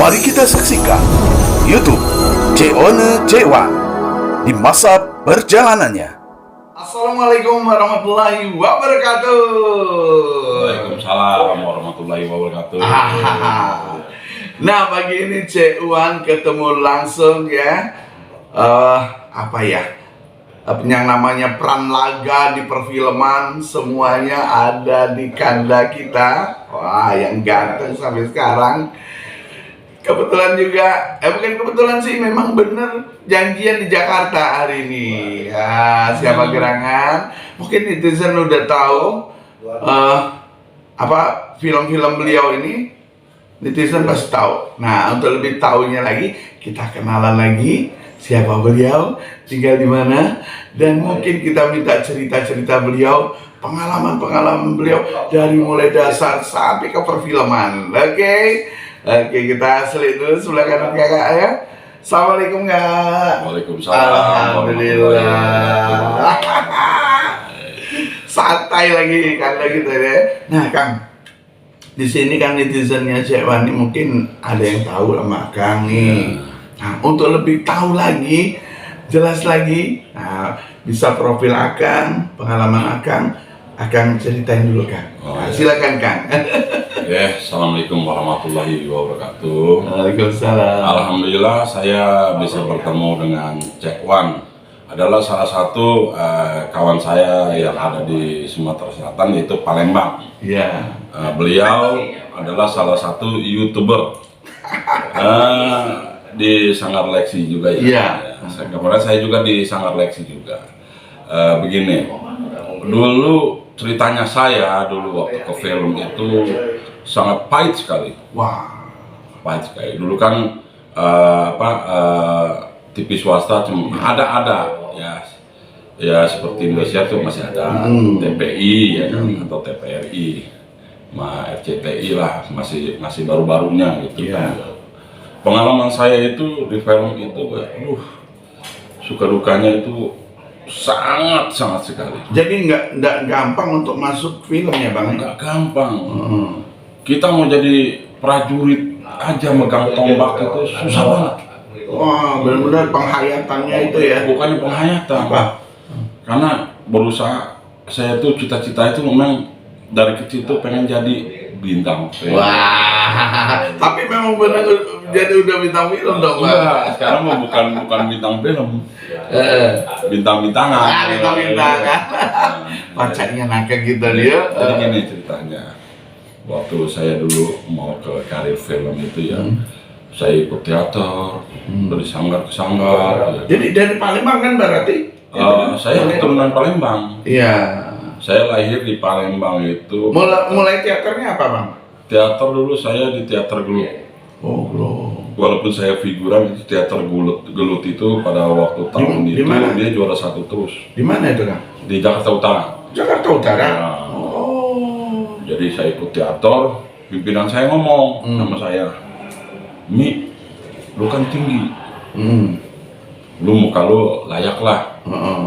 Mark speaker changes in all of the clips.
Speaker 1: Mari kita saksikan YouTube Ceone Cewa di masa perjalanannya.
Speaker 2: Assalamualaikum warahmatullahi wabarakatuh.
Speaker 3: Waalaikumsalam warahmatullahi wabarakatuh.
Speaker 2: Nah, pagi ini Cek Wan ketemu langsung ya. Yang namanya peran laga di perfilman semuanya ada di kanda kita. Wah, yang ganteng sampai sekarang. Kebetulan juga, bukan kebetulan sih, memang bener janjian di Jakarta hari ini. Siapa gerangan? Mungkin netizen udah tahu film-film beliau ini, netizen pasti tahu. Nah, untuk lebih tahunya lagi, kita kenalan lagi siapa beliau, tinggal di mana, dan mungkin kita minta cerita-cerita beliau, pengalaman-pengalaman beliau dari mulai dasar sampai ke perfilman. Oke, kita selit dulu sebelah kanan kakak ya. Assalamualaikum kak.
Speaker 3: Waalaikumsalam.
Speaker 2: Alhamdulillah. Santai lagi kanda kita ya. Nah Kang, di sini kan netizennya Cek Wani mungkin ada yang tahu sama Kang nih. Nah, untuk lebih tahu lagi, jelas lagi, bisa profil Akang, pengalaman Akang ceritain dulu Kang. Silakan Kang.
Speaker 3: Assalamualaikum warahmatullahi wabarakatuh.
Speaker 2: Waalaikumsalam.
Speaker 3: Alhamdulillah saya bisa bertemu dengan Cek Wan. Adalah salah satu kawan saya yang ada di Sumatera Selatan, yaitu Palembang.
Speaker 2: Iya.
Speaker 3: Beliau adalah salah satu YouTuber di Sanggar Leksi juga ya.
Speaker 2: Iya.
Speaker 3: Kemudian saya juga di Sanggar Leksi juga. Begini, dulu ceritanya saya dulu waktu ke film itu sangat pahit sekali.
Speaker 2: Wah,
Speaker 3: Pahit sekali. Dulu kan TV swasta cuma ada ya seperti Indonesia tuh masih ada TPI ya kan, atau TPRI, RCTI lah, masih baru-barunya gitu kan. Pengalaman saya itu di film itu, suka dukanya itu sangat sekali.
Speaker 2: jadi nggak gampang untuk masuk film ya Bang?
Speaker 3: Nggak gampang. Kita mau jadi prajurit aja megang tombak itu susah banget.
Speaker 2: Wah, benar-benar penghayatannya itu ya.
Speaker 3: Bukannya penghayatan,
Speaker 2: Apa?
Speaker 3: karena berusaha. Saya tuh cita-cita itu memang dari kecil tuh pengen jadi bintang film.
Speaker 2: Wah, tapi memang benar jadi udah bintang film dong Bang.
Speaker 3: Enggak, sekarang mah bukan bintang film, bintang-bintangan.
Speaker 2: Bintang-bintangan. Pacaknya nakal gitu dia.
Speaker 3: Jadi gini ceritanya. Waktu saya dulu mau ke karir film itu ya, saya ikut teater dari sanggar ke sanggar.
Speaker 2: Jadi dari Palembang kan berarti?
Speaker 3: Saya keturunan Palembang.
Speaker 2: Iya.
Speaker 3: Saya lahir di Palembang itu.
Speaker 2: Mulai teaternya apa Bang?
Speaker 3: Teater dulu saya di teater Gelut.
Speaker 2: Oh, belum.
Speaker 3: Walaupun saya figuran di teater Gelut itu pada waktu tahun itu
Speaker 2: mana?
Speaker 3: dia juara 1 terus.
Speaker 2: Di mana itu Kang?
Speaker 3: Di Jakarta Utara.
Speaker 2: Jakarta Utara.
Speaker 3: Nah, jadi saya ikut teater, pimpinan saya ngomong sama saya, "Mi, lu kan tinggi, lu muka lu layak lah,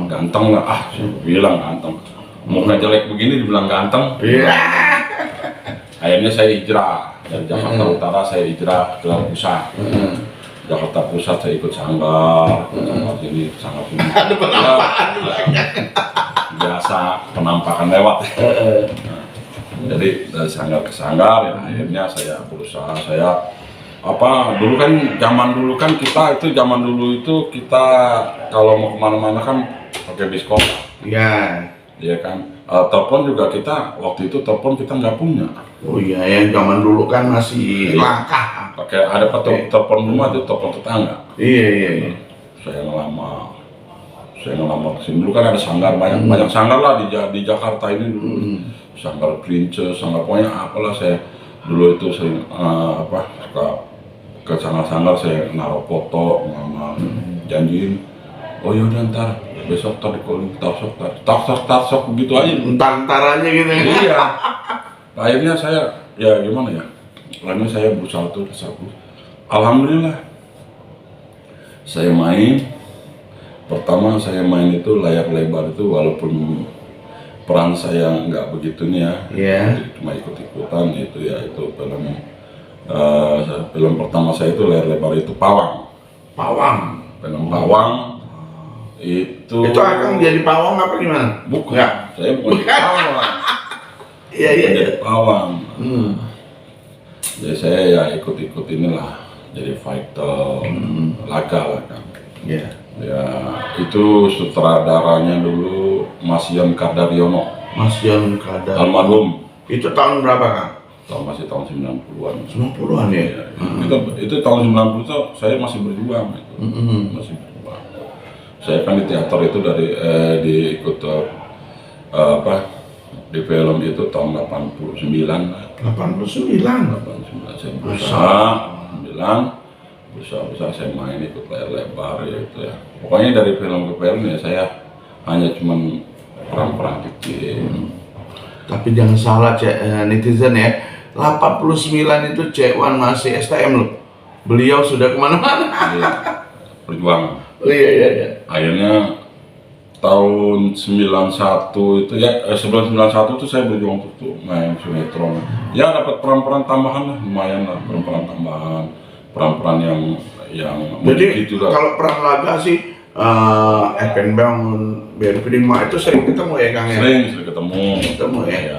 Speaker 3: ganteng lah." Saya bilang ganteng, muka jelek begini dibilang ganteng. Akhirnya saya hijrah dari Jakarta Utara, saya hijrah ke Pusat. Jakarta Pusat saya ikut sanggar, sini sanggar sini.
Speaker 2: Ada penampakan banyak.
Speaker 3: Biasa penampakan lewat. Jadi dari sanggar ke sanggar ya, akhirnya saya berusaha. Dulu kan zaman dulu kita kalau mau kemana-mana kan pakai bis kota. Iya kan. Telepon juga kita waktu itu kita nggak punya.
Speaker 2: Oh iya, yang zaman dulu kan masih langka.
Speaker 3: Pakai ada telepon rumah itu telepon tetangga.
Speaker 2: Iya.
Speaker 3: Saya ngelamar kesini. Dulu kan ada sanggar banyak sanggar lah di Jakarta ini dulu. Sanggar Princess, sanggar pokoknya apalah. Saya dulu itu sering ke sanggar-sanggar saya naruh foto, janjiin. Oh yaudah ntar besok di calling tarsok begitu aja.
Speaker 2: Entar-entarannya gitu.
Speaker 3: Iya. Akhirnya saya ya gimana ya? Akhirnya saya berusaha tuh alhamdulillah. Saya main. Pertama saya main itu layar lebar itu, walaupun peran saya nggak begitu nih ya, cuma ikut-ikutan itu ya, itu film Film pertama saya itu layar lebar itu Pawang.
Speaker 2: Pawang.
Speaker 3: Film Pawang itu
Speaker 2: Akang jadi pawang apa gimana?
Speaker 3: bukan.
Speaker 2: Enggak.
Speaker 3: Saya bukan jadi pawang.
Speaker 2: Iya.
Speaker 3: Jadi pawang.
Speaker 2: Hmm.
Speaker 3: Jadi saya ya ikut-ikut inilah, jadi fighter, laga lah kan.
Speaker 2: Iya.
Speaker 3: Ya itu sutradaranya dulu Mas Yon Kardaryono,
Speaker 2: Mas Yon Kadar.
Speaker 3: almarhum.
Speaker 2: Itu tahun berapa, Kang?
Speaker 3: Masih tahun 90-an.
Speaker 2: 90-an ya?
Speaker 3: Ya, itu tahun 90 itu saya masih berjuang itu. Masih berjuang. Saya kan di teater itu dari ikut di film itu tahun 89 lah.
Speaker 2: 89.
Speaker 3: 89 saya berusaha saya main ikut layar lebar gitu ya. Pokoknya dari film ke film ya saya hanya cuman peran-peran kecil.
Speaker 2: Tapi jangan salah netizen ya, 89 itu Cek Wan masih STM loh. Beliau sudah kemana-mana.
Speaker 3: Iya, perjuangan.
Speaker 2: Oh, iya.
Speaker 3: Akhirnya tahun 91 itu ya, sebelum 91 itu saya berjuang tuh main sinetron. Ya dapat peran-peran tambahan lah, lumayan lah peran-peran tambahan, peran-peran yang
Speaker 2: Jadi
Speaker 3: gitu lah.
Speaker 2: kalau perang laga sih Evan Bangun, Biar Pidingma itu sering ketemu ya, Kang ya?
Speaker 3: Sering ketemu.
Speaker 2: Ketemu ya?
Speaker 3: Ya.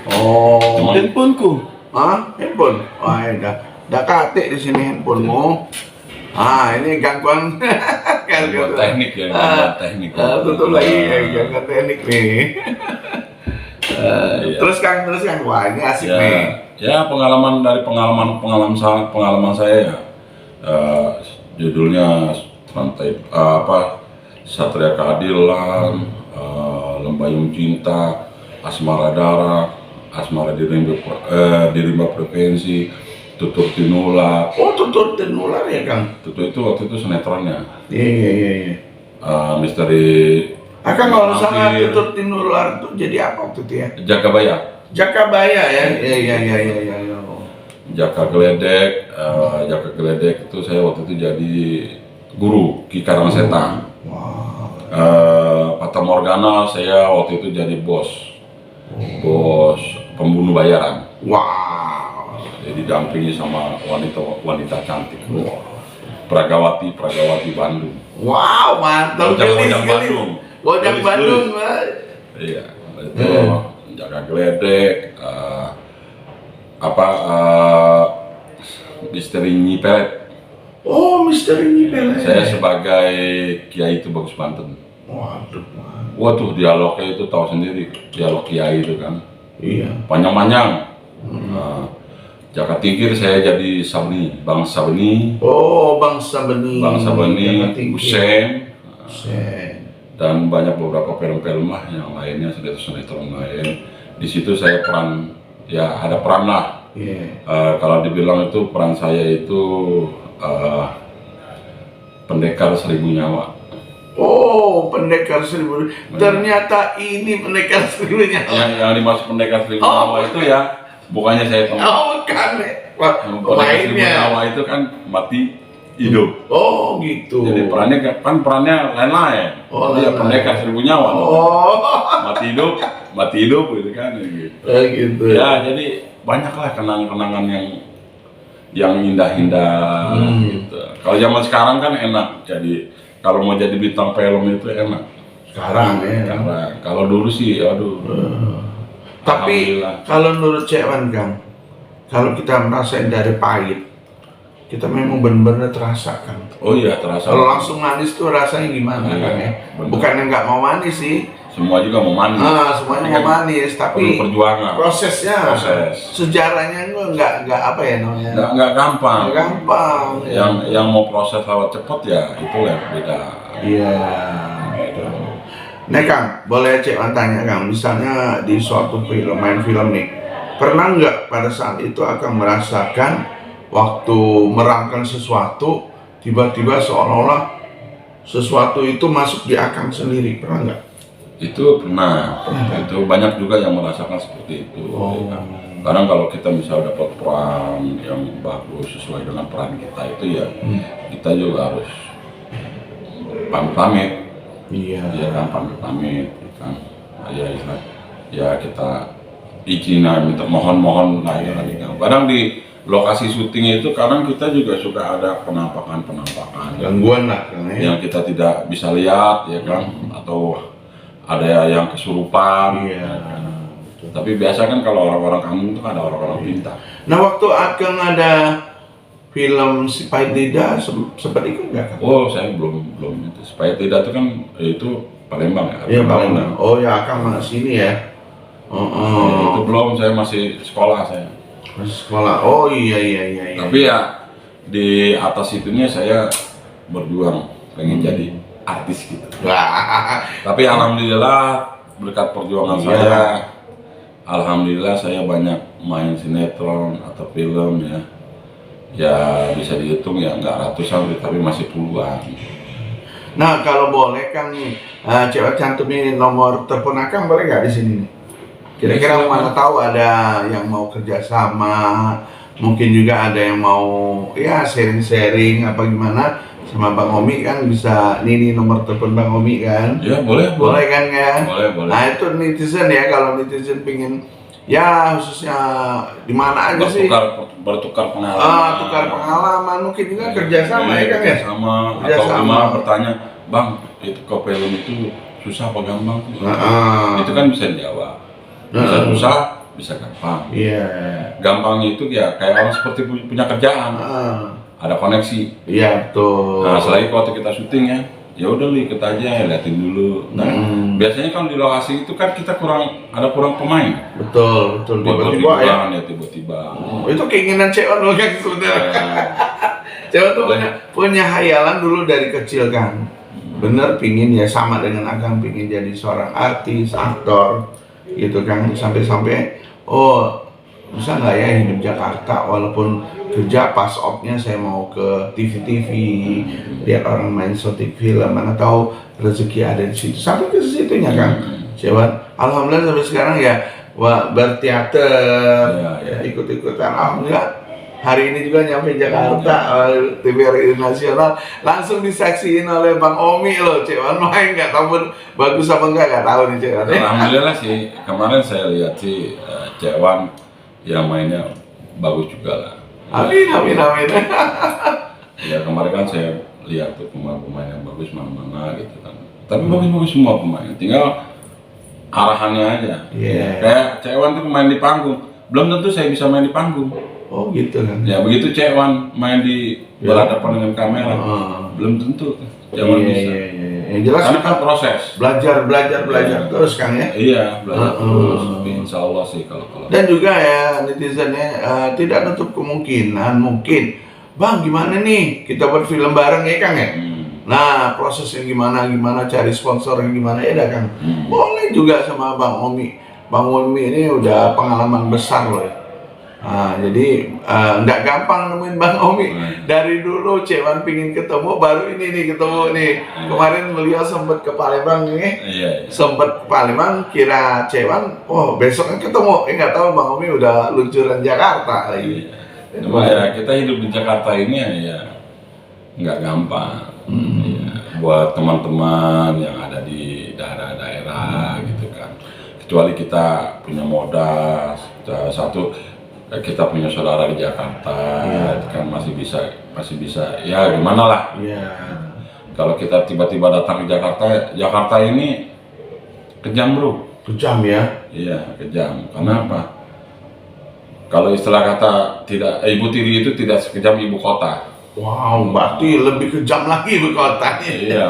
Speaker 2: Oh.
Speaker 3: Cuman-
Speaker 2: Handphoneku. Hah? Handphone? Wah, ya udah katik di sini handphonemu. Ini gangguan
Speaker 3: Gangguan teknik ya, gangguan teknik.
Speaker 2: Tutup lagi ya, gangguan teknik nih.
Speaker 3: Iya.
Speaker 2: Terus Kang, wah ini asik
Speaker 3: Ya,
Speaker 2: nih.
Speaker 3: ya pengalaman pengalaman saya ya. Judulnya Satria Keadilan, Lembayung Cinta, Asmara Darah, Asmara di Rimba Provinsi, Tutur Tinulak.
Speaker 2: Oh, tutur tenular ya, Kang?
Speaker 3: Tutur itu waktu itu sinetronnya.
Speaker 2: Iya.
Speaker 3: Misteri
Speaker 2: Kang kalau sama
Speaker 3: Hampir.
Speaker 2: tutur tenular tuh jadi apa waktu itu ya?
Speaker 3: Jagabaya.
Speaker 2: Jakabaya ya? Iya.
Speaker 3: Jaka Geledek itu saya waktu itu jadi guru Ki Karangsetan.
Speaker 2: Wah.
Speaker 3: Fata Morgana saya waktu itu jadi bos pembunuh bayaran.
Speaker 2: Wow.
Speaker 3: Jadi didampingi sama wanita cantik. Pragawati Bandung.
Speaker 2: Wow, mantap.
Speaker 3: Bojang Bandung.
Speaker 2: Bojang
Speaker 3: Gelis,
Speaker 2: Bandung.
Speaker 3: gelis.
Speaker 2: Mas.
Speaker 3: Iya, itu Jaka Geledek, Misteri Nyi Pelet.
Speaker 2: Oh, misteri ini Pele.
Speaker 3: Saya sebagai Kiai itu Bagus Banten.
Speaker 2: Waduh.
Speaker 3: Waduh, dialognya itu tahu sendiri, dialog Kiai itu kan
Speaker 2: Iya.
Speaker 3: panjang-panjang. Jaka Tingkir saya jadi Sabeni, Bang Sabeni,
Speaker 2: Oh, Bangsa Benih.
Speaker 3: Hussein,
Speaker 2: Hussein.
Speaker 3: dan banyak beberapa film-film lah yang lainnya, sinetron lain. Di situ saya peran, ya ada peran lah.
Speaker 2: Iya.
Speaker 3: Kalau dibilang itu peran saya itu pendekar 1000 nyawa.
Speaker 2: Oh, pendekar 1000. Ternyata ini pendekar 1000 nyawa.
Speaker 3: Yang dimaksud pendekar 1000 nyawa itu ya bukannya saya teman.
Speaker 2: Oh, kan.
Speaker 3: Pendekar 1000
Speaker 2: Lainnya.
Speaker 3: nyawa itu kan mati hidup.
Speaker 2: Oh, gitu.
Speaker 3: Jadi perannya lain-lain.
Speaker 2: Oh,
Speaker 3: Dia
Speaker 2: lain-lain.
Speaker 3: pendekar 1000 nyawa.
Speaker 2: Oh,
Speaker 3: Mati hidup gitu kan. Gitu.
Speaker 2: gitu.
Speaker 3: Ya, jadi banyaklah kenangan-kenangan yang indah-indah gitu. Kalau zaman sekarang kan enak. Jadi kalau mau jadi bintang film itu enak.
Speaker 2: Sekarang ya.
Speaker 3: Sekarang. Kalau dulu sih, aduh.
Speaker 2: Tapi
Speaker 3: Alhamdulillah.
Speaker 2: kalau menurut Cek Wan, Kang, kalau kita merasain dari pahit, kita memang benar-benar terasakan.
Speaker 3: Oh iya, terasa.
Speaker 2: Kalau langsung manis tuh rasanya gimana,
Speaker 3: Iya,
Speaker 2: Kang ya?
Speaker 3: benar.
Speaker 2: Bukannya nggak mau manis sih.
Speaker 3: Semua juga mau manis.
Speaker 2: Semuanya
Speaker 3: Tapi
Speaker 2: mau
Speaker 3: kan
Speaker 2: manis,
Speaker 3: perlu
Speaker 2: tapi
Speaker 3: perjuangan.
Speaker 2: prosesnya,
Speaker 3: Proses.
Speaker 2: sejarahnya nggak apa ya namanya?
Speaker 3: Nggak gampang.
Speaker 2: Nggak gampang.
Speaker 3: Yang mau proses lewat cepat ya itu yang beda.
Speaker 2: Iya. Nah, Kang, boleh Cek Wan tanya, Kang, misalnya di suatu film, main film nih, pernah nggak pada saat itu akan merasakan waktu merangkan sesuatu, tiba-tiba seolah-olah sesuatu itu masuk di Akang sendiri, pernah nggak?
Speaker 3: Itu pernah. Itu banyak juga yang merasakan seperti itu.
Speaker 2: Oh.
Speaker 3: Ya. Kadang kalau kita misalnya dapat peran yang bagus sesuai dengan peran kita itu ya kita juga harus pamit.
Speaker 2: Iya.
Speaker 3: Ya kan pamit kan. Ya kita izin minta mohon lah ya lagi kan. Kadang di lokasi syuting itu kadang kita juga suka ada penampakan
Speaker 2: Gangguan lah kan ya.
Speaker 3: yang kita tidak bisa lihat ya kan, atau ada yang kesurupan.
Speaker 2: Iya.
Speaker 3: Tapi biasa kan kalau orang-orang kampung itu ada orang-orang pintar.
Speaker 2: Nah waktu Ageng ada film Si Pahit Lidah sempat ikut nggak kan?
Speaker 3: Oh, saya belum itu. Supaya tidak itu kan itu Palembang ya.
Speaker 2: Iya Palembang. Oh ya Akang mana sini ya?
Speaker 3: Itu belum, saya masih sekolah saya.
Speaker 2: Masih sekolah. Oh iya.
Speaker 3: Tapi ya di atas itunya saya berjuang pengen jadi artis gitu.
Speaker 2: Wah.
Speaker 3: Tapi alhamdulillah berkat perjuangan
Speaker 2: Iya.
Speaker 3: saya, alhamdulillah saya banyak main sinetron atau film ya. Ya bisa dihitung ya nggak ratusan tapi masih puluhan.
Speaker 2: Nah kalau boleh Kang nih, coba cantumin nomor telepon Akang boleh nggak di sini nih? Kira-kira mana tahu ada yang mau kerjasama, mungkin juga ada yang mau ya sharing-sharing apa gimana sama Bang Omi kan bisa ini nomor telepon Bang Omi kan?
Speaker 3: Ya boleh.
Speaker 2: Boleh kan ya?
Speaker 3: Boleh.
Speaker 2: Nah itu netizen ya, kalau netizen pingin ya khususnya di mana aja sih?
Speaker 3: Bertukar pengalaman.
Speaker 2: Tukar pengalaman, mungkin juga kerjasama ya kan ya?
Speaker 3: Kerjasama atau
Speaker 2: Kerjasama.
Speaker 3: gimana bertanya, Bang itu ke film itu susah apa gampang? Itu kan bisa dijawab. Bisa susah, bisa gampang.
Speaker 2: Iya.
Speaker 3: Gampang itu ya kayak orang seperti punya kerjaan, ada koneksi.
Speaker 2: Iya betul.
Speaker 3: Nah selain waktu kita syuting ya udah ikut aja, liatin dulu. Nah biasanya kan di lokasi itu kan kita kurang pemain.
Speaker 2: Betul. Tiba-tiba ya.
Speaker 3: Tiba-tiba.
Speaker 2: Itu keinginan Cewek loh kan sebenarnya. Cewek tuh punya hayalan dulu dari kecil kan. Bener pingin ya sama dengan Akang, pingin jadi seorang artis, aktor gitu kan, sampai bisa nggak ya hidup Jakarta walaupun kerja pas off-nya saya mau ke TV lihat orang main syuting film, mana tahu rezeki ada di situ, sampai ke situnya kan Cewek. Alhamdulillah sampai sekarang ya berteater, ikut-ikutan. Alhamdulillah hari ini juga nyampe Jakarta, TVRI Nasional langsung disaksiin oleh Bang Omi loh. Cewek main nggak tahu bagus apa nggak tahu nih Cewek.
Speaker 3: Alhamdulillah sih, kemarin saya lihat sih Cewek yang mainnya bagus juga lah.
Speaker 2: Amin.
Speaker 3: Ya kemarin kan saya lihat tuh pemain-pemain yang bagus mana-mana gitu kan. Tapi bagus semua pemain, tinggal arahannya aja. Kayak Cewek tuh pemain di panggung, belum tentu saya bisa main di panggung.
Speaker 2: Oh gitu kan.
Speaker 3: Ya begitu Cewek main di berhadapan dengan kamera, belum tentu Cewek bisa.
Speaker 2: Yang jelas
Speaker 3: Karena
Speaker 2: kita
Speaker 3: kan proses.
Speaker 2: Belajar terus Kang ya.
Speaker 3: Iya, belajar terus. Insya Allah sih kalau.
Speaker 2: Dan juga ya netizennya tidak nutup kemungkinan mungkin, Bang gimana nih kita buat film bareng ya Kang ya. Nah prosesnya gimana cari sponsor yang gimana ya dah Kang. Boleh juga sama Bang Omi. Bang Omi ini udah pengalaman besar loh ya. Nah, jadi nggak gampang nemuin Bang Omi. Dari dulu Cewek pingin ketemu, baru ini nih ketemu nih. Kemarin beliau sempat ke Palembang nih. Sempat ke Palembang, kira Cewek, besok kan ketemu. Nggak tahu Bang Omi udah luncuran Jakarta lagi.
Speaker 3: Cuma ya kita hidup di Jakarta ini ya nggak gampang. Ya, buat teman-teman yang ada di daerah-daerah gitu kan. Kecuali kita punya modal, kita punya saudara di Jakarta, kan masih bisa ya gimana lah. Kalau kita tiba-tiba datang ke Jakarta ini kejam bro.
Speaker 2: Kejam ya?
Speaker 3: Iya kejam. Karena apa? Kalau istilah kata ibu tiri itu tidak sekejam ibu kota.
Speaker 2: Wow, berarti lebih kejam lagi ibu kotanya.
Speaker 3: Iya.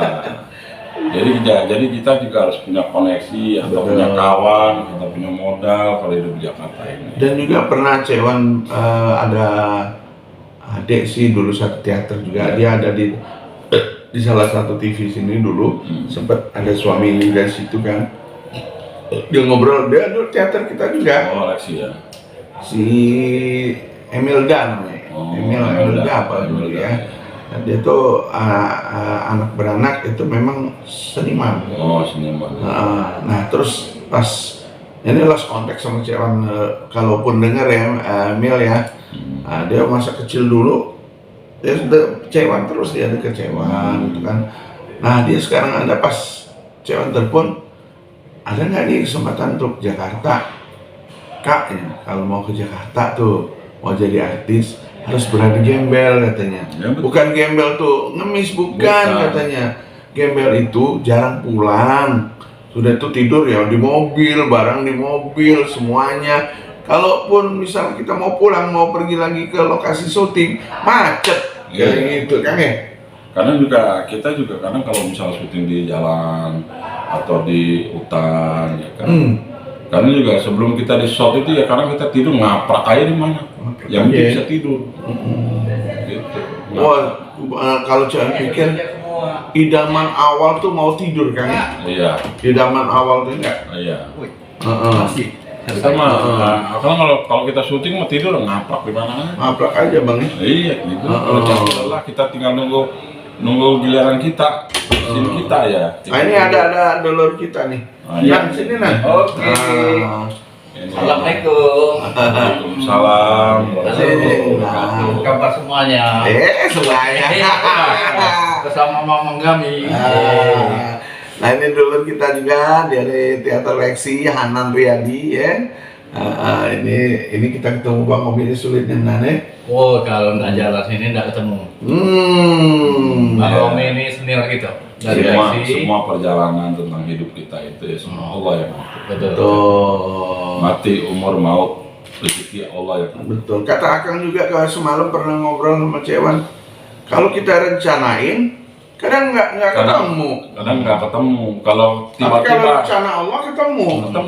Speaker 3: Jadi kita juga harus punya koneksi atau punya kawan, atau punya modal kalau hidup di Jakarta ini.
Speaker 2: Dan juga pernah Cewek ada adik sih dulu satu teater juga, dia ada di salah satu TV sini dulu, sempat ada suami dari situ kan, dia ngobrol, dia dulu teater kita juga.
Speaker 3: Oh Alexi ya.
Speaker 2: Si Emilda namanya, Emilda apa dulu ya. Dia tuh anak beranak itu memang seniman.
Speaker 3: Oh seniman.
Speaker 2: Nah terus pas ini lost kontak sama Cewek, kalaupun denger ya Mil ya, dia masa kecil dulu dia sudah Cewek terus, dia ada kecewaan gitu kan. Nah dia sekarang ada pas Cewek telepon, ada nggak nih kesempatan untuk Jakarta Kak ya, kalau mau ke Jakarta tuh mau jadi artis harus berani gembel katanya.
Speaker 3: Ya, betul.
Speaker 2: Bukan gembel tuh ngemis, bukan katanya. Gembel itu jarang pulang. Sudah itu tidur ya di mobil, barang di mobil semuanya. Kalaupun misal kita mau pulang, mau pergi lagi ke lokasi syuting, macet kayak gitu kan ya.
Speaker 3: Karena kita juga kadang kalau misalnya syuting di jalan atau di hutan ya kan. Karena juga sebelum kita di shot itu ya karena kita tidur ngaprak aja di mana. Yang penting bisa tidur. Gitu.
Speaker 2: Wah, kalau jangan pikir idaman awal tuh mau tidur kan ya?
Speaker 3: Iya.
Speaker 2: Idaman awal tuh enggak?
Speaker 3: Iya.
Speaker 2: Heeh.
Speaker 3: Sama kalau kita syuting mau tidur ngaprak di mana?
Speaker 2: Ngaprak aja Bang ya.
Speaker 3: Iya gitu. Kalau capek lelah kita tinggal nunggu giliran kita. Sini kita ya.
Speaker 2: Nah ini ada dulur kita nih.
Speaker 3: Iya.
Speaker 2: Sini nah.
Speaker 4: Oke. Assalamualaikum.
Speaker 3: Waalaikumsalam.
Speaker 4: Apa kabar semuanya?
Speaker 2: Semuanya.
Speaker 4: Bersama Mamang kami.
Speaker 2: Nah ini dulur kita juga dari Teater Leksi, Hanan Riyadi ya. Ini kita ketemu Bang Om ini sulitnya nane.
Speaker 4: Oh, kalau nggak jalan sini nggak ketemu. Bang Om ini senior kita dari Leksi.
Speaker 3: Semua perjalanan tentang hidup kita itu ya semua Allah yang ngatur.
Speaker 4: Betul.
Speaker 3: Mati, umur, maut, rezeki Allah yang ngatur.
Speaker 2: Betul. Kata Akang juga kalau semalam pernah ngobrol sama Cewan. Kalau kita rencanain, kadang nggak ketemu.
Speaker 3: Kadang nggak ketemu. Kalau
Speaker 2: Tapi kalau
Speaker 3: tiba-tiba
Speaker 2: rencana Allah ketemu. Benar.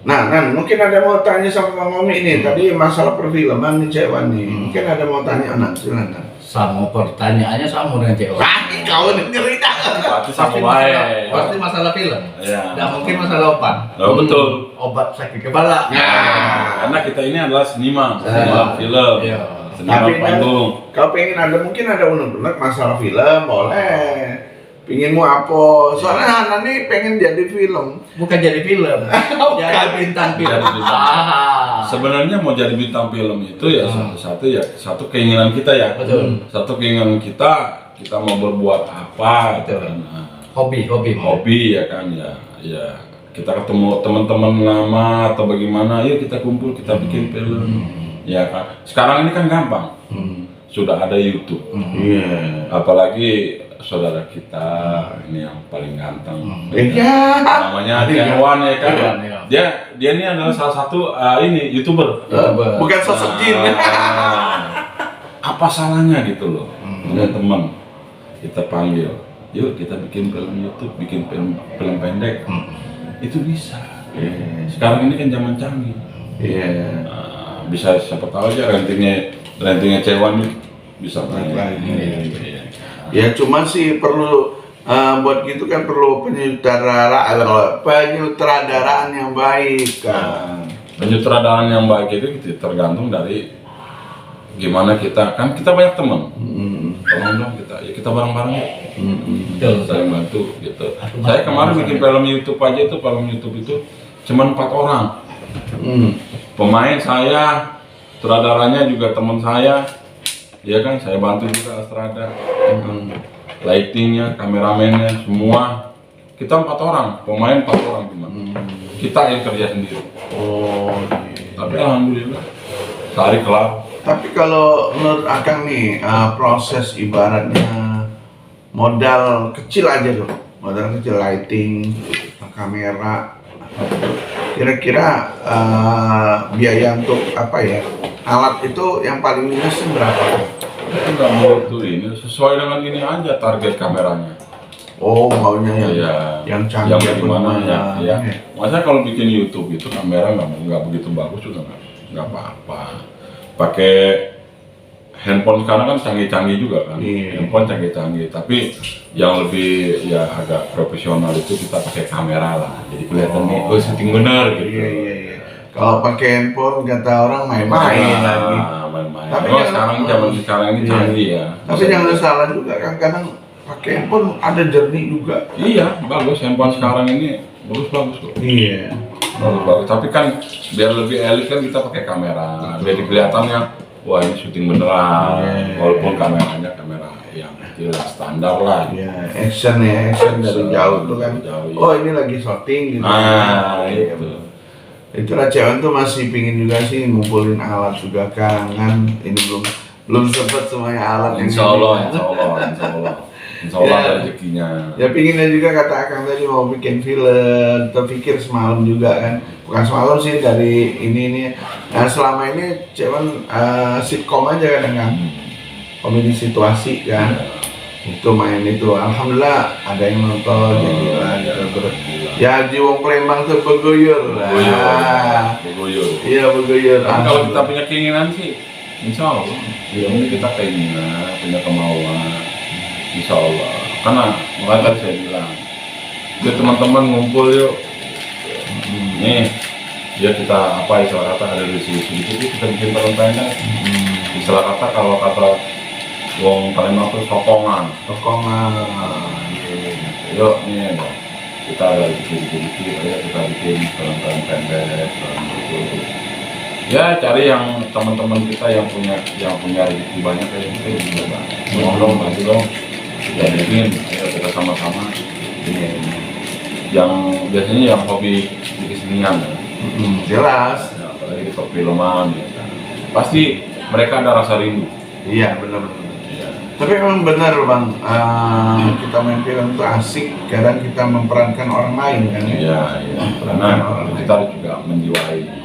Speaker 2: Nah, mungkin ada mau tanya sama Bang Omi ini. Tadi masalah perfilman nih Cewan nih. Mungkin ada mau tanya anak silakan.
Speaker 4: Sama pertanyaannya sama dengan Cewek.
Speaker 2: Kau dengerin
Speaker 3: pasti sama wae.
Speaker 4: Pasti masalah film.
Speaker 3: Iya.
Speaker 4: Nggak mungkin masalah obat.
Speaker 3: Oh, betul.
Speaker 4: Obat sakit kepala.
Speaker 3: Karena kita ini adalah seniman film.
Speaker 4: Iya.
Speaker 3: Seniman
Speaker 2: Tapi
Speaker 3: panggung.
Speaker 2: kalau pengen ada mungkin ada unek-unek masalah film boleh. Pinginmu apa? Soalnya Hanan nih pengen jadi film.
Speaker 4: Bukan jadi film. Jadi bintang film.
Speaker 3: Jadi bintang. Sebenarnya mau jadi bintang film itu ya satu keinginan kita ya.
Speaker 4: Betul.
Speaker 3: Satu keinginan kita mau berbuat apa gitu
Speaker 4: Betul.
Speaker 3: kan.
Speaker 4: Hobi.
Speaker 3: Ya kan ya kita ketemu teman-teman lama atau bagaimana, yuk kita kumpul kita bikin film. Ya kan. Sekarang ini kan gampang. Sudah ada YouTube.
Speaker 2: Iya.
Speaker 3: Apalagi saudara kita ini yang paling ganteng.
Speaker 2: Iya.
Speaker 3: Namanya Tiawan ya kan.
Speaker 4: Iya.
Speaker 3: Dia ini adalah salah satu ini YouTuber.
Speaker 2: Bukan sosok jin.
Speaker 3: Apa salahnya gitu loh. Ada teman kita panggil, yuk kita bikin film YouTube, bikin film pendek. Itu bisa. Sekarang ini kan zaman canggih.
Speaker 2: Iya.
Speaker 3: Bisa siapa tahu aja rentingnya Cewan bisa naik lagi.
Speaker 2: Ya cuma sih perlu buat gitu kan perlu penyutradaraan yang baik kan.
Speaker 3: Penyutradaraan yang baik itu tergantung dari gimana kita banyak teman. Tolong dong kita bareng-bareng ya. Saya bantu gitu. Saya kemarin bikin film YouTube itu cuma 4 orang. Pemain saya, sutradaranya juga teman saya. Ya kan, saya bantu juga Astrada, lightingnya, kameramennya, semua. Kita 4 orang, pemain 4 orang cuma. Kita yang kerja sendiri.
Speaker 2: Oh.
Speaker 3: Tapi alhamdulillah, sehari kelar.
Speaker 2: Tapi kalau menurut Akang nih proses ibaratnya modal kecil aja tuh, modal kecil lighting, kamera. Kira-kira biaya untuk apa ya? Alat itu yang paling minus berapa?
Speaker 3: Itu nggak mau itu ini sesuai dengan ini aja target kameranya.
Speaker 2: Oh, maunya yang canggih
Speaker 3: yang bagaimana ya.
Speaker 2: ya.
Speaker 3: Masa kalau bikin YouTube itu kamera nggak begitu bagus juga nggak apa-apa. Pakai handphone sekarang kan canggih-canggih juga kan. Handphone canggih-canggih, tapi yang lebih ya agak profesional itu kita pakai kamera lah. Jadi kelihatan nih, syuting bener gitu.
Speaker 2: Iya. Kalau pakai handphone kata orang main-main lagi.
Speaker 3: Main-main.
Speaker 2: Tapi
Speaker 3: Tapi zaman sekarang ini canggih ya.
Speaker 2: Tapi jangan salah juga kan kadang pakai handphone ada jernih juga.
Speaker 3: Iya, bagus handphone sekarang ini bagus kok.
Speaker 2: Iya.
Speaker 3: Bagus. Tapi kan biar lebih elit kan kita pakai kamera. Biar kelihatannya wah ini syuting beneran. Walaupun kameranya kamera yang jelas standar lah.
Speaker 2: Iya, action dari jauh tuh kan.
Speaker 3: Jauh, iya.
Speaker 2: Oh, ini lagi syuting gitu.
Speaker 3: Itu.
Speaker 2: Itulah cewek tuh masih pingin juga sih ngumpulin alat juga kangen. Ini belum sempet semuanya alat yang
Speaker 3: Insya Allah,
Speaker 2: ini.
Speaker 3: insya Allah, insya Allah, insya Allah
Speaker 2: Ya.
Speaker 3: ada rezekinya.
Speaker 2: Ya pinginnya juga kata Akang tadi mau bikin film, terpikir semalam juga kan. Bukan semalam sih dari ini. Nah selama ini cewek sitkom aja kan kan. Komedi situasi kan. Itu main itu. Alhamdulillah ada yang nonton jadi gitu terus. Ya di Wong Palembang tuh begoyor lah.
Speaker 3: Begoyo.
Speaker 2: Iya begoyor.
Speaker 3: Tapi kalau kita punya keinginan sih, insya Allah. Ya ini kita keinginan, punya kemauan, insya Allah. Karena mulai tadi saya bilang, yuk teman-teman ngumpul yuk. Nih, ya kita apa istilah kata ada di sini sedikit kita bikin film pendek. Istilah kata kalau kata Wong Palembang itu sokongan. Yuk nih, kita ada dikit-dikit, ayo kita bikin film pendek, film itu. Ya cari yang teman-teman kita yang punya rezeki banyak kayak gitu juga. Tolong bantu dong. Ya bikin, ayo kita sama-sama. Ini yang biasanya yang hobi di kesenian.
Speaker 2: Jelas.
Speaker 3: Ya, apalagi di perfilman ya kan. Pasti mereka ada rasa rindu.
Speaker 2: Iya benar.
Speaker 3: Ya.
Speaker 2: Tapi memang benar bang, kita main film itu asik. Kadang kita memperankan orang lain kan ya.
Speaker 3: Iya, iya. Karena kita harus juga menjiwai.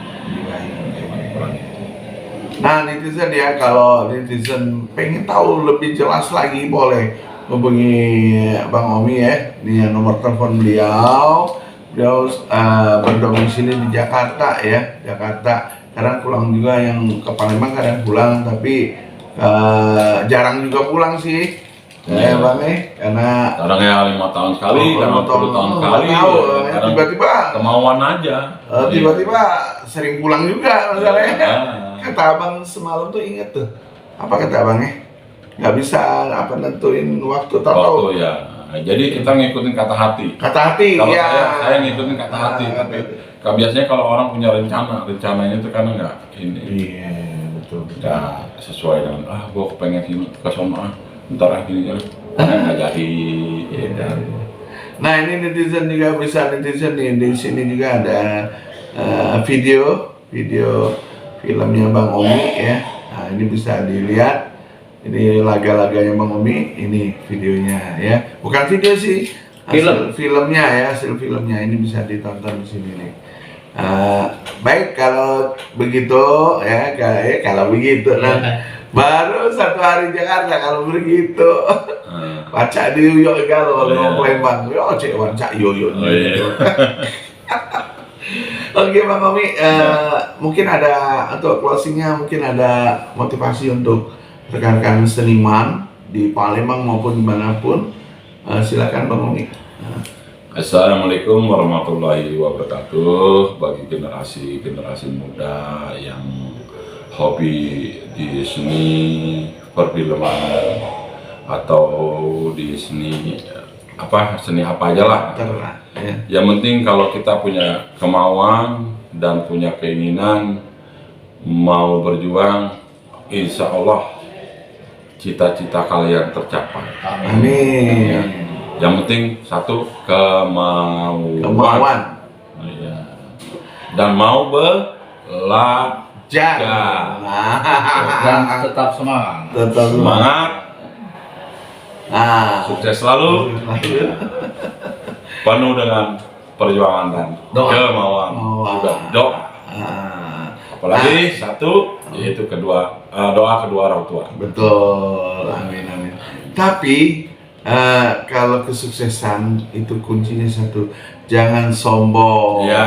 Speaker 2: Nah netizen ya, kalau netizen pengen tahu lebih jelas lagi boleh hubungi Bang Omi ya. Ini nomor telepon beliau. Beliau berdomisili di Jakarta ya, Jakarta. Kadang pulang juga yang ke Palembang, kadang pulang tapi jarang juga pulang sih. Ya Bang karena
Speaker 3: Kadang ya 5 tahun sekali, kadang 10 tahun sekali. Kadang
Speaker 2: tiba-tiba
Speaker 3: kemauan aja.
Speaker 2: tiba-tiba sering pulang juga masalahnya.
Speaker 3: Iya.
Speaker 2: Kata abang semalam tuh inget tuh, apa kata abangnya? Nggak bisa apa nentuin waktu tahu.
Speaker 3: Waktu ya. Nah, jadi kita ngikutin kata hati.
Speaker 2: Kata hati,
Speaker 3: Kalau
Speaker 2: ya.
Speaker 3: saya ngikutin kata hati, tapi biasanya kalau orang punya rencananya itu kan enggak ini.
Speaker 2: Iya betul.
Speaker 3: Enggak sesuai dengan gua pengen sini ke sono ntar gini ya. Enggak jadi. Ya.
Speaker 2: Nah ini netizen juga bisa netizen nih di sini juga ada video filmnya Bang Omi ya. Nah ini bisa dilihat. Ini laga-laganya Bang Omi, ini videonya ya. Bukan video sih, filmnya ya, hasil filmnya ini bisa ditonton di sini nih. Baik kalau begitu ya, kalau begitu nah baru 1 hari Jakarta kalau begitu. Baca di Yoyo kalau mau Palembang, yo cek baca Yoyo. Oke Bang Omi, mungkin ada untuk closingnya, mungkin ada motivasi untuk rekan-rekan seniman di Palembang maupun dimanapun, silakan Bang Omi.
Speaker 3: Assalamualaikum warahmatullahi wabarakatuh. Bagi generasi muda yang hobi di seni perfilman atau di seni apa aja lah.
Speaker 2: Ya.
Speaker 3: Yang penting kalau kita punya kemauan dan punya keinginan mau berjuang, insya Allah cita-cita kalian tercapai.
Speaker 2: Amin.
Speaker 3: Ya. Yang penting satu kemauan. Ya. Dan mau belajar.
Speaker 4: Dan tetap semangat.
Speaker 2: Tetap
Speaker 3: Semangat. Sukses selalu. Penuh dengan perjuangan dan
Speaker 4: Doa.
Speaker 3: kemauan. Juga doa. Apalagi satu yaitu doa kedua orang tua.
Speaker 2: Betul, amin. Tapi kalau kesuksesan itu kuncinya satu, jangan sombong.
Speaker 3: Ya.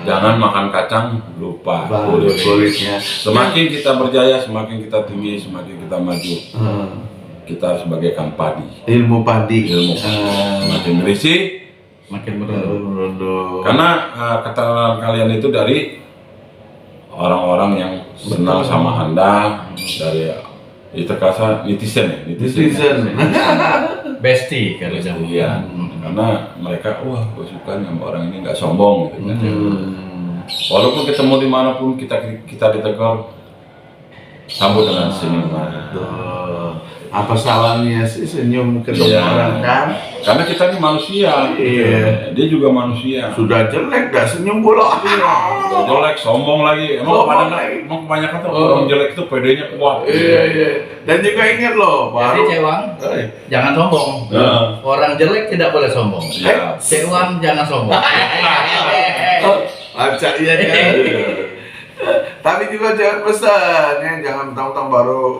Speaker 3: Jangan makan kacang lupa
Speaker 2: kulitnya.
Speaker 3: Semakin kita berjaya, semakin kita tinggi, semakin kita maju. Kita harus bagaikan padi.
Speaker 2: Ilmu padi.
Speaker 3: Semakin berisi,
Speaker 4: Makin merunduk.
Speaker 3: karena keterangan kalian itu dari orang-orang yang senang sama Anda, dari itu kata netizen.
Speaker 4: Besti kalau zaman.
Speaker 3: Iya, karena mereka gue suka nih sama orang ini, nggak sombong gitu kan. Walaupun ketemu dimanapun kita ditegur, sambut dengan senyuman.
Speaker 2: Apa salahnya sih senyum ketemu
Speaker 3: Iya.
Speaker 2: orang kan?
Speaker 3: Karena kita ini manusia.
Speaker 2: Iya.
Speaker 3: Dia juga manusia.
Speaker 2: Sudah jelek dah senyum pula.
Speaker 3: Udah jelek, sombong lagi.
Speaker 2: Sombong lagi.
Speaker 3: Emang kebanyakan tuh orang jelek itu pedenya kuat.
Speaker 2: Iya iya. Dan juga ingat loh,
Speaker 4: Jadi
Speaker 2: baru
Speaker 4: Cewang, jangan sombong.
Speaker 3: Nah.
Speaker 4: Orang jelek tidak boleh sombong.
Speaker 3: Iya.
Speaker 4: Cewang jangan sombong.
Speaker 2: baca iya kan. Tapi juga jangan pesan ya, jangan mentang-mentang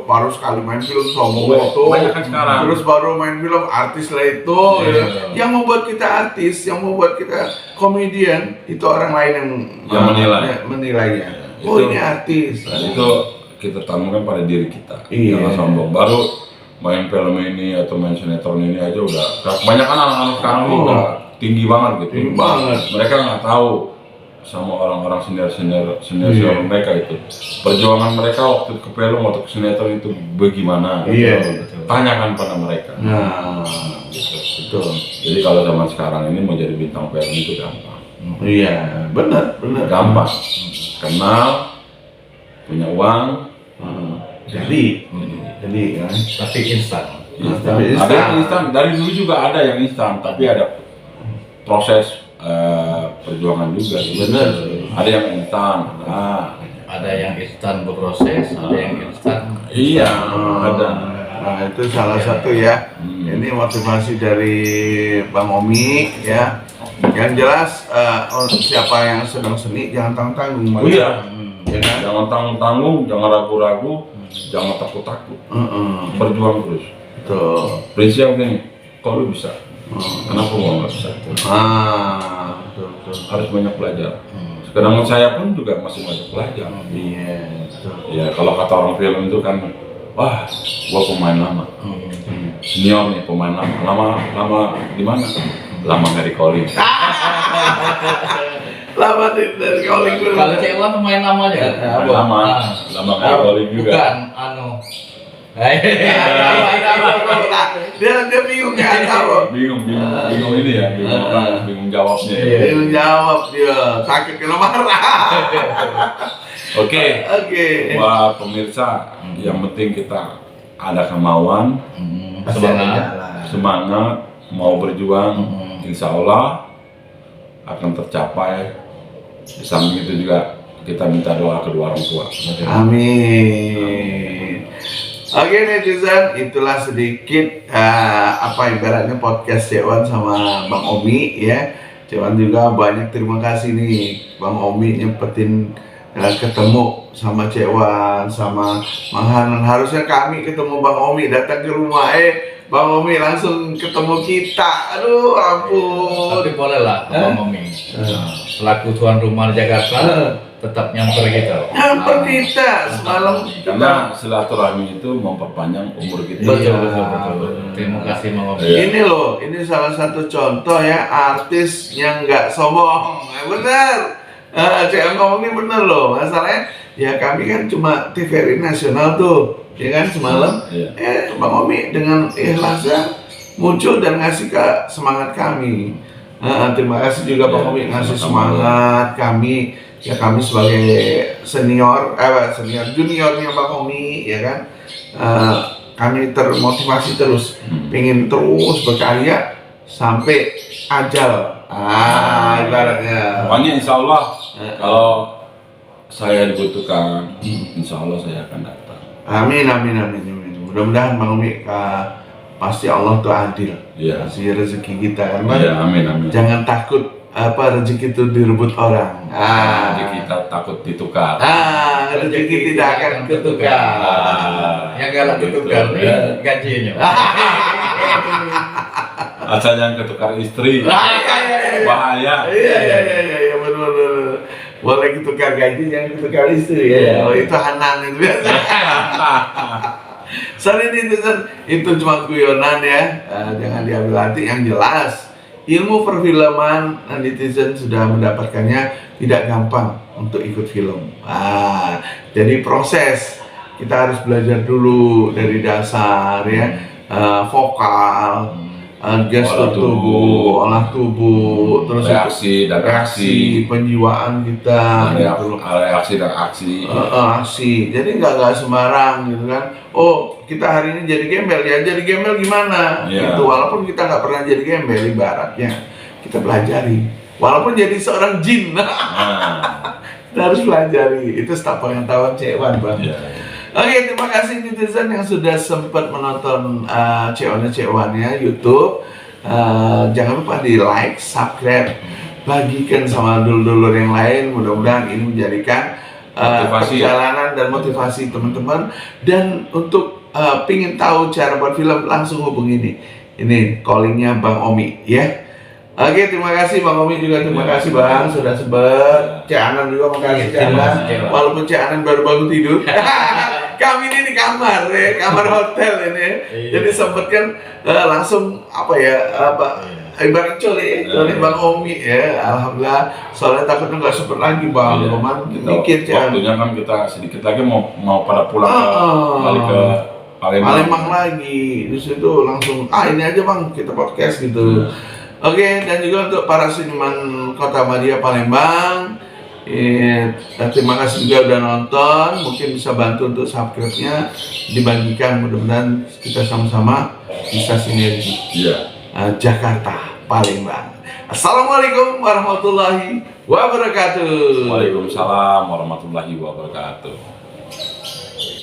Speaker 2: baru sekali main film sombong itu.
Speaker 3: Banyak kan sekarang.
Speaker 2: Terus baru main film artis lah itu.
Speaker 3: Iya.
Speaker 2: Ya. Yang membuat kita artis, yang membuat kita komedian itu orang lain
Speaker 3: Yang menilai.
Speaker 2: menilainya.
Speaker 3: Ya,
Speaker 2: Oh
Speaker 3: itu-
Speaker 2: ini artis.
Speaker 3: Dan itu kita tanamkan pada diri kita.
Speaker 2: Iya.
Speaker 3: Jangan sombong. Baru main film ini atau main sinetron ini aja udah. Kebanyakan anak-anak sekarang ini
Speaker 2: Oh.
Speaker 3: udah tinggi banget gitu.
Speaker 2: Tinggi banget.
Speaker 3: Mereka nggak tahu sama orang-orang senior
Speaker 2: Iya.
Speaker 3: mereka itu perjuangan mereka waktu ke film waktu ke sinetron itu bagaimana.
Speaker 2: Iya.
Speaker 3: Tanyakan pada mereka.
Speaker 2: Nah,
Speaker 3: Gitu.
Speaker 2: betul.
Speaker 3: Jadi kalau zaman sekarang ini mau jadi bintang film itu gampang.
Speaker 2: Iya, benar.
Speaker 3: Gampang. Kenal, punya uang.
Speaker 2: Jadi kan.
Speaker 4: Tapi instan.
Speaker 3: Instan.
Speaker 2: Tapi
Speaker 3: Ada yang
Speaker 2: instan.
Speaker 3: instan, dari dulu juga ada yang instan, tapi ada proses perjuangan juga.
Speaker 2: Benar.
Speaker 3: Ada yang instan,
Speaker 4: Ada yang instan berproses, ada yang instan.
Speaker 3: iya, ada.
Speaker 2: Nah itu salah satu ya. Ini motivasi dari Bang Omi ya. Yang jelas siapa yang sedang seni jangan tanggung-tanggung.
Speaker 3: Oh iya,
Speaker 2: Ya kan?
Speaker 3: jangan tanggung-tanggung, jangan ragu-ragu, jangan takut-takut, berjuang terus.
Speaker 2: Betul.
Speaker 3: Prinsip gini, kalau lu bisa, kenapa gua nggak bisa?
Speaker 2: Betul.
Speaker 3: Harus banyak belajar. Sedangkan saya pun juga masih banyak belajar.
Speaker 2: Iya. Betul.
Speaker 3: Ya kalau kata orang film itu kan, wah, gua pemain lama, senior nih pemain lama di mana? Lama dari calling.
Speaker 2: Lama dari calling dulu.
Speaker 4: Kalau Cewang pemain lama aja.
Speaker 3: Lama dari calling juga.
Speaker 4: Bukan,
Speaker 2: Dia bingung kan apa?
Speaker 3: Bingung ini ya, bingung orang, bingung jawabnya.
Speaker 4: Iya.
Speaker 2: Dia jawab dia takut kena marah.
Speaker 3: Oke,
Speaker 2: Oke.
Speaker 3: buat pemirsa, yang penting kita ada kemauan, semangat, mau berjuang, insya Allah akan tercapai. Di samping itu juga kita minta doa kedua orang tua.
Speaker 2: Amin. Oke netizen, itulah sedikit ibaratnya podcast Cewan sama Bang Omi ya. Cewan juga banyak terima kasih nih Bang Omi nyempetin ketemu sama Cewan sama Mang Hanan. Harusnya kami ketemu Bang Omi datang ke rumah Bang Omi langsung ketemu kita. Aduh ampun.
Speaker 4: Tapi boleh lah, Bang Omi. Selaku tuan rumah di Jakarta, tetap nyamper kita.
Speaker 2: Nyamper kita semalam
Speaker 3: Karena silaturahmi itu memperpanjang umur kita.
Speaker 4: Betul. Terima kasih Bang Omi.
Speaker 2: Ini loh, ini salah satu contoh ya artis yang nggak sombong. Bener, Cik ngomongnya bener loh. Masalahnya ya kami kan cuma TVRI nasional tuh, ya kan semalam.
Speaker 3: Iya.
Speaker 2: Bang Omi dengan ikhlasnya muncul dan ngasih semangat kami. Terima kasih juga Bang Omi ngasih semangat kami. Ya kami sebagai senior juniornya Bang Omi ya kan. Kami termotivasi terus, pengen terus berkarya sampai ajal. Ibaratnya.
Speaker 3: Pokoknya insya Allah kalau saya dibutuhkan, insya Allah saya akan datang.
Speaker 2: Amin. Mudah-mudahan Bang Omi pasti Allah tuh adil.
Speaker 3: Iya.
Speaker 2: Kasih rezeki kita karena
Speaker 3: Iya, amin.
Speaker 2: jangan takut rezeki itu direbut orang.
Speaker 3: Jadi kita takut ditukar.
Speaker 2: Rezeki tidak akan ketukar.
Speaker 4: Yang galak ketukar
Speaker 3: Gitu,
Speaker 4: nih
Speaker 3: ya.
Speaker 4: gajinya.
Speaker 3: Asal yang ketukar istri, bahaya.
Speaker 2: Iya benar. Boleh ketukar gaji, jangan ketukar istri ya. Oh itu Hanan itu biasa. Sorry netizen, itu cuma guyonan ya. Jangan diambil hati. Yang jelas ilmu perfilman netizen sudah mendapatkannya tidak gampang untuk ikut film. Jadi proses kita harus belajar dulu dari dasar ya, vokal, gestur
Speaker 3: Olah
Speaker 2: tubuh,
Speaker 3: tubuh.
Speaker 2: olah tubuh, terus itu
Speaker 3: Reaksi dan
Speaker 2: reaksi,
Speaker 3: aksi.
Speaker 2: penjiwaan kita, gitu loh.
Speaker 3: Reaksi dan aksi.
Speaker 2: Aksi. Jadi nggak sembarang gitu kan. Oh, kita hari ini jadi gembel ya. Jadi gembel gimana?
Speaker 3: Iya.
Speaker 2: Gitu. Walaupun kita nggak pernah jadi gembel, ibaratnya kita pelajari. Walaupun jadi seorang jin,
Speaker 3: Nah,
Speaker 2: kita harus pelajari. Itu setiap pengetahuan Cek-Wan, Bang.
Speaker 3: iya.
Speaker 2: Oke, terima kasih netizen yang sudah sempat menonton Cek-Wan ya YouTube. Jangan lupa di like, subscribe, bagikan sama dulur-dulur yang lain. Mudah-mudahan ini menjadikan
Speaker 3: Motivasi.
Speaker 2: perjalanan dan motivasi teman-teman. Dan untuk pingin tahu cara buat film, langsung hubungi ini callingnya Bang Omi ya. Oke, terima kasih Bang Omi juga, terima
Speaker 3: Ya,
Speaker 2: kasih Bang sudah sebut. Cek Anan juga makasih Cek
Speaker 4: Terima
Speaker 2: Anan.
Speaker 4: kasih, Cek Anan.
Speaker 2: Walaupun Cek Anan baru bangun tidur. Kami ini di kamar ya, kamar hotel ini.
Speaker 4: Iya.
Speaker 2: Jadi sempet kan langsung ibarat coli Bang Omi ya. Alhamdulillah. Soalnya takutnya nggak sempet lagi Bang.
Speaker 3: Iya.
Speaker 2: Roman
Speaker 3: Kita
Speaker 2: dikit Cek Anan.
Speaker 3: waktunya kan kita sedikit lagi mau pada pulang balik ke
Speaker 2: Palembang lagi. Di situ langsung ini aja Bang, kita podcast gitu. Oke, dan juga untuk para seniman Kota Madia Palembang, terima kasih juga udah nonton. Mungkin bisa bantu untuk subscribe-nya dibagikan, mudah-mudahan kita sama-sama bisa sinergi.
Speaker 3: Iya.
Speaker 2: Jakarta, Palembang. Assalamualaikum warahmatullahi wabarakatuh.
Speaker 3: Waalaikumsalam warahmatullahi wabarakatuh.